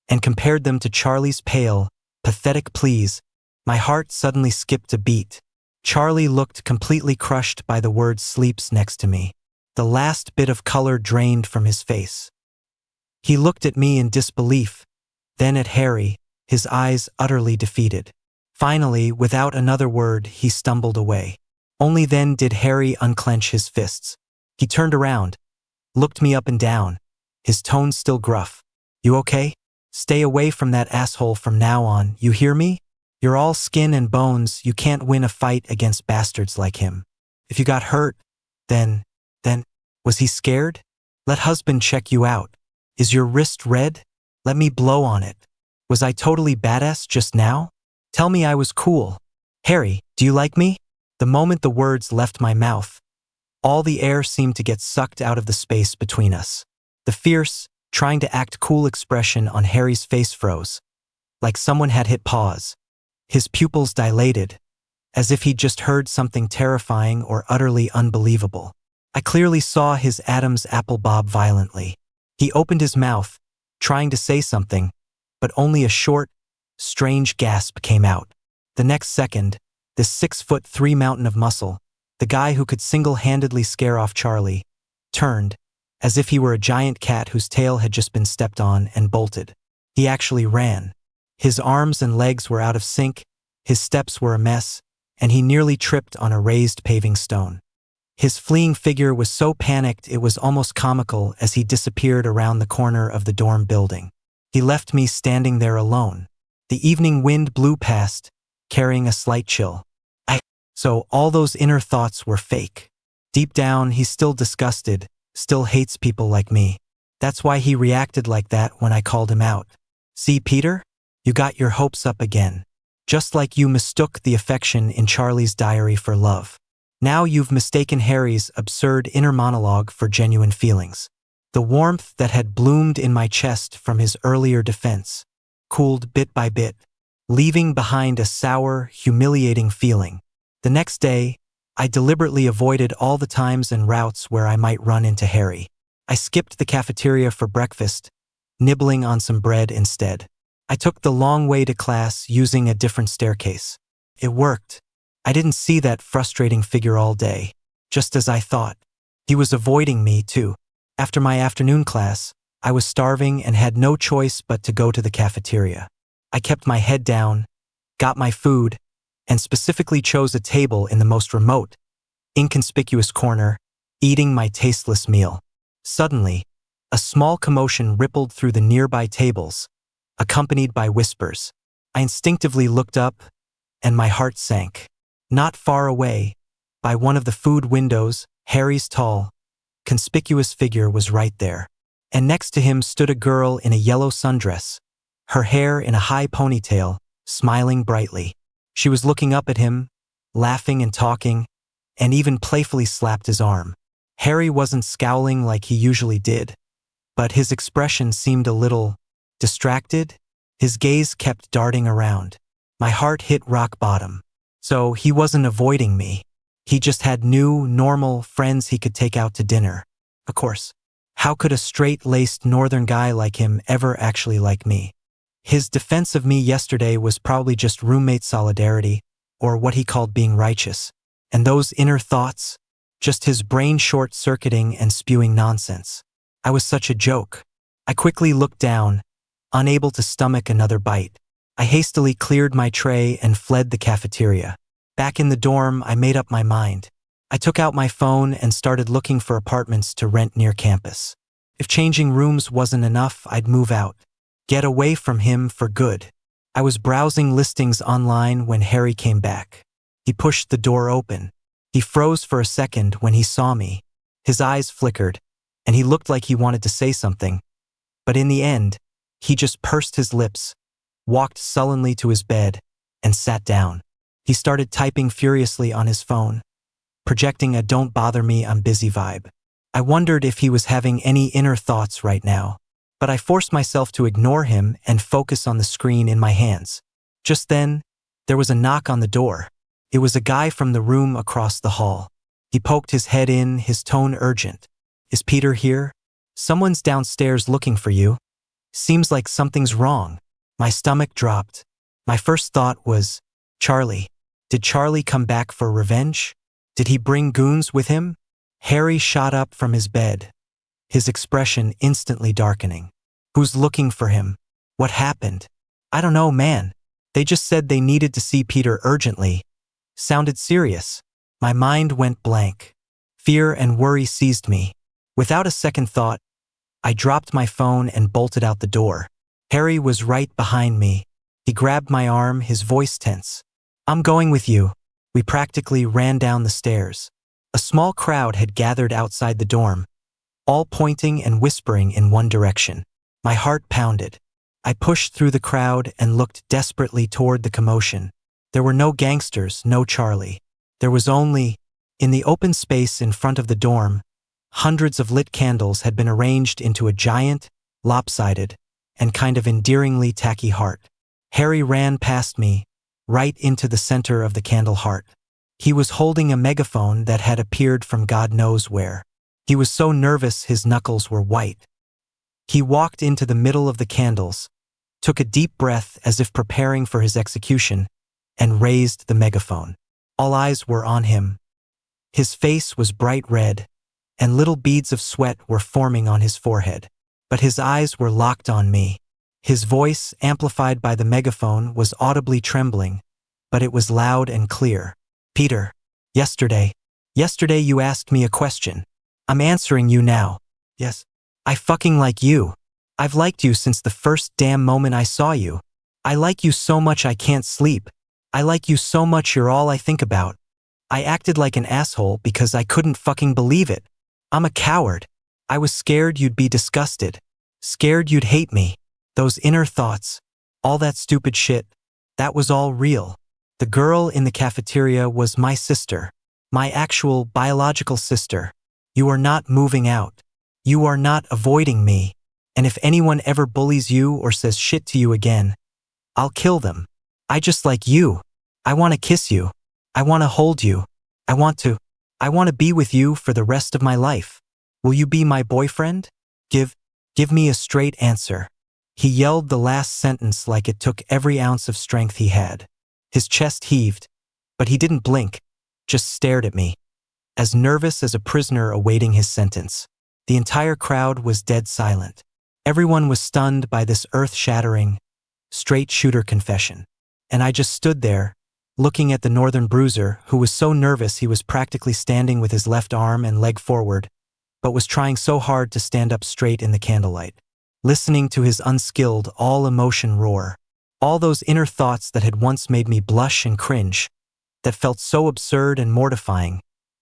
and compared them to Charlie's pale, pathetic pleas. My heart suddenly skipped a beat. Charlie looked completely crushed by the word sleeps next to me. The last bit of color drained from his face. He looked at me in disbelief, then at Harry, his eyes utterly defeated. Finally, without another word, he stumbled away. Only then did Harry unclench his fists. He turned around, looked me up and down, his tone still gruff. You okay? Stay away from that asshole from now on, you hear me? You're all skin and bones, you can't win a fight against bastards like him. If you got hurt, then, was he scared? Let husband check you out. Is your wrist red? Let me blow on it. Was I totally badass just now? Tell me I was cool. Harry, do you like me? The moment the words left my mouth, all the air seemed to get sucked out of the space between us. The fierce, trying to act cool expression on Harry's face froze, like someone had hit pause. His pupils dilated, as if he'd just heard something terrifying or utterly unbelievable. I clearly saw his Adam's apple bob violently. He opened his mouth, trying to say something, but only a short, strange gasp came out. The next second, this 6'3" mountain of muscle, the guy who could single-handedly scare off Charlie, turned, as if he were a giant cat whose tail had just been stepped on, and bolted. He actually ran. His arms and legs were out of sync, his steps were a mess, and he nearly tripped on a raised paving stone. His fleeing figure was so panicked it was almost comical as he disappeared around the corner of the dorm building. He left me standing there alone. The evening wind blew past, carrying a slight chill. So all those inner thoughts were fake. Deep down, he's still disgusted, still hates people like me. That's why he reacted like that when I called him out. See, Peter? You got your hopes up again. Just like you mistook the affection in Charlie's diary for love. Now you've mistaken Harry's absurd inner monologue for genuine feelings. The warmth that had bloomed in my chest from his earlier defense cooled bit by bit, leaving behind a sour, humiliating feeling. The next day, I deliberately avoided all the times and routes where I might run into Harry. I skipped the cafeteria for breakfast, nibbling on some bread instead. I took the long way to class using a different staircase. It worked. I didn't see that frustrating figure all day, just as I thought. He was avoiding me, too. After my afternoon class, I was starving and had no choice but to go to the cafeteria. I kept my head down, got my food, and specifically chose a table in the most remote, inconspicuous corner, eating my tasteless meal. Suddenly, a small commotion rippled through the nearby tables, accompanied by whispers. I instinctively looked up, and my heart sank. Not far away, by one of the food windows, Harry's tall, conspicuous figure was right there. And next to him stood a girl in a yellow sundress, her hair in a high ponytail, smiling brightly. She was looking up at him, laughing and talking, and even playfully slapped his arm. Harry wasn't scowling like he usually did, but his expression seemed a little distracted. His gaze kept darting around. My heart hit rock bottom. So he wasn't avoiding me. He just had new, normal friends he could take out to dinner. Of course. How could a straight-laced northern guy like him ever actually like me? His defense of me yesterday was probably just roommate solidarity, or what he called being righteous. And those inner thoughts? Just his brain short-circuiting and spewing nonsense. I was such a joke. I quickly looked down, unable to stomach another bite. I hastily cleared my tray and fled the cafeteria. Back in the dorm, I made up my mind. I took out my phone and started looking for apartments to rent near campus. If changing rooms wasn't enough, I'd move out. Get away from him for good. I was browsing listings online when Harry came back. He pushed the door open. He froze for a second when he saw me. His eyes flickered, and he looked like he wanted to say something. But in the end, he just pursed his lips, walked sullenly to his bed, and sat down. He started typing furiously on his phone, projecting a "don't bother me, I'm busy" vibe. I wondered if he was having any inner thoughts right now, but I forced myself to ignore him and focus on the screen in my hands. Just then, there was a knock on the door. It was a guy from the room across the hall. He poked his head in, his tone urgent. "Is Peter here? Someone's downstairs looking for you. Seems like something's wrong." My stomach dropped. My first thought was, Charlie. Did Charlie come back for revenge? Did he bring goons with him? Harry shot up from his bed, his expression instantly darkening. Who's looking for him? What happened? I don't know, man. They just said they needed to see Peter urgently. Sounded serious. My mind went blank. Fear and worry seized me. Without a second thought, I dropped my phone and bolted out the door. Harry was right behind me. He grabbed my arm, his voice tense. "I'm going with you." We practically ran down the stairs. A small crowd had gathered outside the dorm, all pointing and whispering in one direction. My heart pounded. I pushed through the crowd and looked desperately toward the commotion. There were no gangsters, no Charlie. There was only, in the open space in front of the dorm, hundreds of lit candles had been arranged into a giant, lopsided, and kind of endearingly tacky heart. Harry ran past me, right into the center of the candle heart. He was holding a megaphone that had appeared from God knows where. He was so nervous his knuckles were white. He walked into the middle of the candles, took a deep breath as if preparing for his execution, and raised the megaphone. All eyes were on him. His face was bright red, and little beads of sweat were forming on his forehead. But his eyes were locked on me. His voice, amplified by the megaphone, was audibly trembling, but it was loud and clear. "Peter, yesterday you asked me a question. I'm answering you now. Yes, I fucking like you. I've liked you since the first damn moment I saw you. I like you so much I can't sleep. I like you so much you're all I think about. I acted like an asshole because I couldn't fucking believe it. I'm a coward. I was scared you'd be disgusted. Scared you'd hate me. Those inner thoughts. All that stupid shit. That was all real. The girl in the cafeteria was my sister. My actual biological sister. You are not moving out. You are not avoiding me. And if anyone ever bullies you or says shit to you again, I'll kill them. I just like you. I want to kiss you. I want to hold you. I want to be with you for the rest of my life. Will you be my boyfriend? Give me a straight answer. He yelled the last sentence like it took every ounce of strength he had. His chest heaved, but he didn't blink, just stared at me, as nervous as a prisoner awaiting his sentence. The entire crowd was dead silent. Everyone was stunned by this earth-shattering, straight-shooter confession. And I just stood there, looking at the northern bruiser, who was so nervous he was practically standing with his left arm and leg forward, but was trying so hard to stand up straight in the candlelight, listening to his unskilled, all-emotion roar. All those inner thoughts that had once made me blush and cringe, that felt so absurd and mortifying,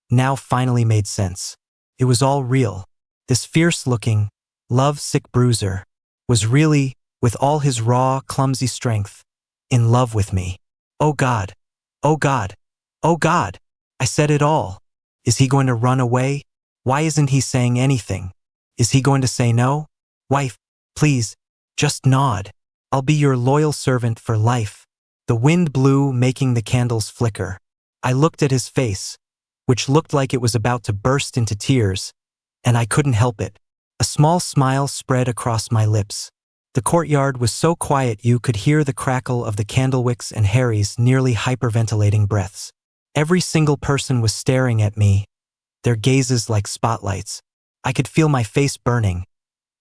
now finally made sense. It was all real. This fierce-looking, love-sick bruiser was really, with all his raw, clumsy strength, in love with me. Oh God, oh God, oh God, I said it all. Is he going to run away? Why isn't he saying anything? Is he going to say no? Wife, please, just nod. I'll be your loyal servant for life. The wind blew, making the candles flicker. I looked at his face, which looked like it was about to burst into tears, and I couldn't help it. A small smile spread across my lips. The courtyard was so quiet you could hear the crackle of the candlewicks and Harry's nearly hyperventilating breaths. Every single person was staring at me, their gazes like spotlights. I could feel my face burning,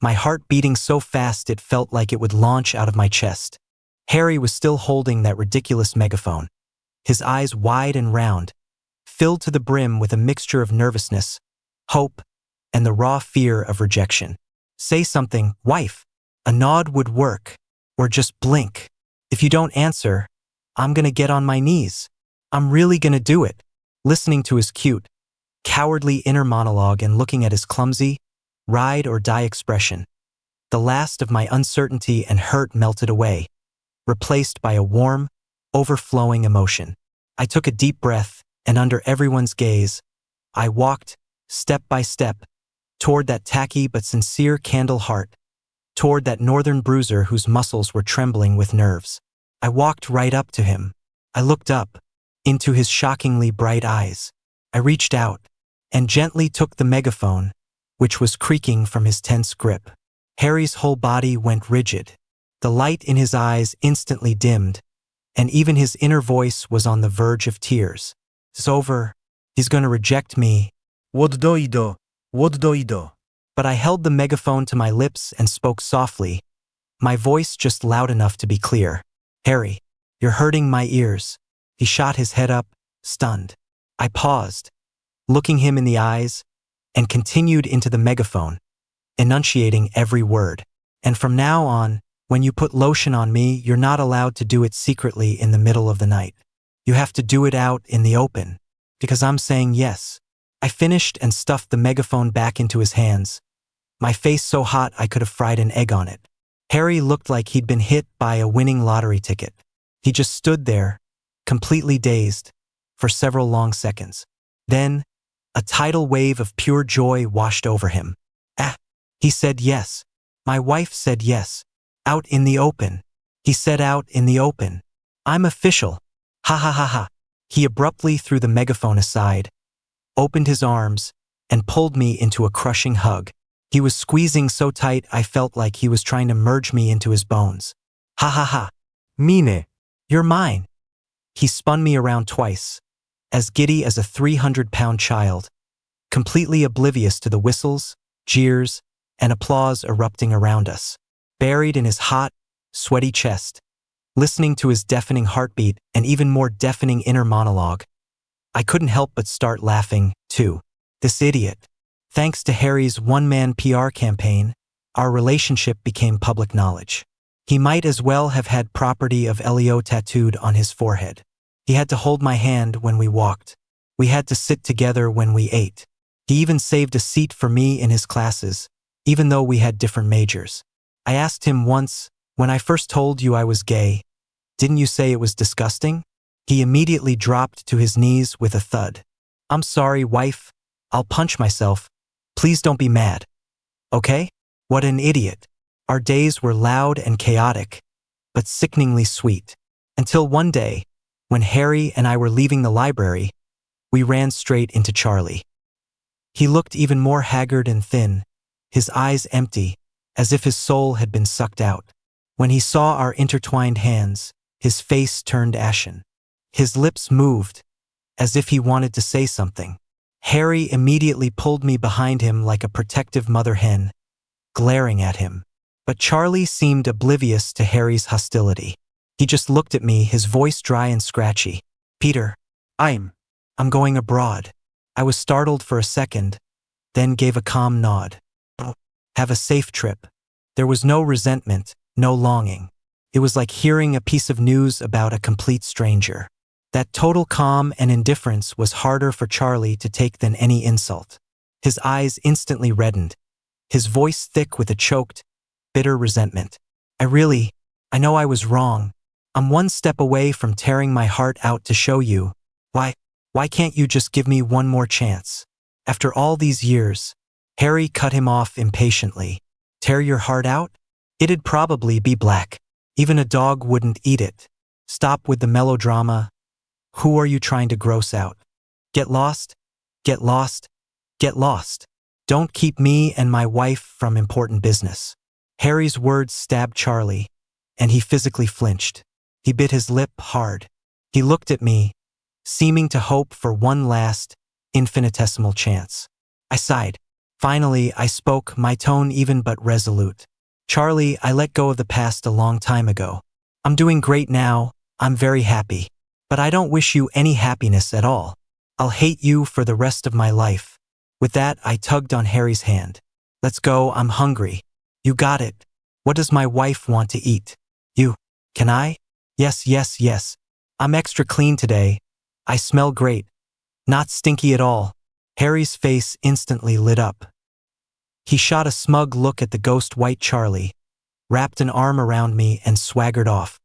my heart beating so fast it felt like it would launch out of my chest. Harry was still holding that ridiculous megaphone, his eyes wide and round, filled to the brim with a mixture of nervousness, hope, and the raw fear of rejection. Say something, wife. A nod would work, or just blink. If you don't answer, I'm gonna get on my knees. I'm really gonna do it. Listening to his cute, cowardly inner monologue and looking at his clumsy, ride or die expression, the last of my uncertainty and hurt melted away, replaced by a warm, overflowing emotion. I took a deep breath, and under everyone's gaze, I walked, step by step, toward that tacky but sincere candle heart, toward that northern bruiser whose muscles were trembling with nerves. I walked right up to him. I looked up, into his shockingly bright eyes. I reached out, and gently took the megaphone, which was creaking from his tense grip. Harry's whole body went rigid. The light in his eyes instantly dimmed, and even his inner voice was on the verge of tears. It's over. He's gonna reject me. What do you do? What do you do? But I held the megaphone to my lips and spoke softly, my voice just loud enough to be clear. Harry, you're hurting my ears. He shot his head up, stunned. I paused, looking him in the eyes, and continued into the megaphone, enunciating every word. And from now on, when you put lotion on me, you're not allowed to do it secretly in the middle of the night. You have to do it out in the open, because I'm saying yes. I finished and stuffed the megaphone back into his hands, my face so hot I could have fried an egg on it. Harry looked like he'd been hit by a winning lottery ticket. He just stood there, completely dazed, for several long seconds. Then, a tidal wave of pure joy washed over him. Ah, he said yes. My wife said yes. Out in the open. He said out in the open. I'm official. Ha ha ha ha. He abruptly threw the megaphone aside, opened his arms, and pulled me into a crushing hug. He was squeezing so tight I felt like he was trying to merge me into his bones. Ha ha ha. Mine. You're mine. He spun me around twice, as giddy as a 300-pound child, completely oblivious to the whistles, jeers, and applause erupting around us. Buried in his hot, sweaty chest, listening to his deafening heartbeat and even more deafening inner monologue, I couldn't help but start laughing, too. This idiot. Thanks to Harry's one-man PR campaign, our relationship became public knowledge. He might as well have had property of Elio tattooed on his forehead. He had to hold my hand when we walked. We had to sit together when we ate. He even saved a seat for me in his classes, even though we had different majors. I asked him once, when I first told you I was gay, didn't you say it was disgusting? He immediately dropped to his knees with a thud. I'm sorry, wife. I'll punch myself. Please don't be mad. Okay? What an idiot. Our days were loud and chaotic, but sickeningly sweet. Until one day, when Harry and I were leaving the library, we ran straight into Charlie. He looked even more haggard and thin, his eyes empty, as if his soul had been sucked out. When he saw our intertwined hands, his face turned ashen. His lips moved, as if he wanted to say something. Harry immediately pulled me behind him like a protective mother hen, glaring at him. But Charlie seemed oblivious to Harry's hostility. He just looked at me, his voice dry and scratchy. Peter, I'm going abroad. I was startled for a second, then gave a calm nod. Oh, have a safe trip. There was no resentment, no longing. It was like hearing a piece of news about a complete stranger. That total calm and indifference was harder for Charlie to take than any insult. His eyes instantly reddened, his voice thick with a choked, bitter resentment. I know I was wrong. I'm one step away from tearing my heart out to show you. Why can't you just give me one more chance? After all these years, Harry cut him off impatiently. Tear your heart out? It'd probably be black. Even a dog wouldn't eat it. Stop with the melodrama. Who are you trying to gross out? Get lost? Get lost? Get lost. Don't keep me and my wife from important business. Harry's words stabbed Charlie, and he physically flinched. He bit his lip hard. He looked at me, seeming to hope for one last, infinitesimal chance. I sighed. Finally, I spoke, my tone even but resolute. Charlie, I let go of the past a long time ago. I'm doing great now, I'm very happy. But I don't wish you any happiness at all. I'll hate you for the rest of my life. With that, I tugged on Harry's hand. Let's go, I'm hungry. You got it. What does my wife want to eat? You. Can I? Yes. I'm extra clean today. I smell great. Not stinky at all. Harry's face instantly lit up. He shot a smug look at the ghost white Charlie, wrapped an arm around me and swaggered off.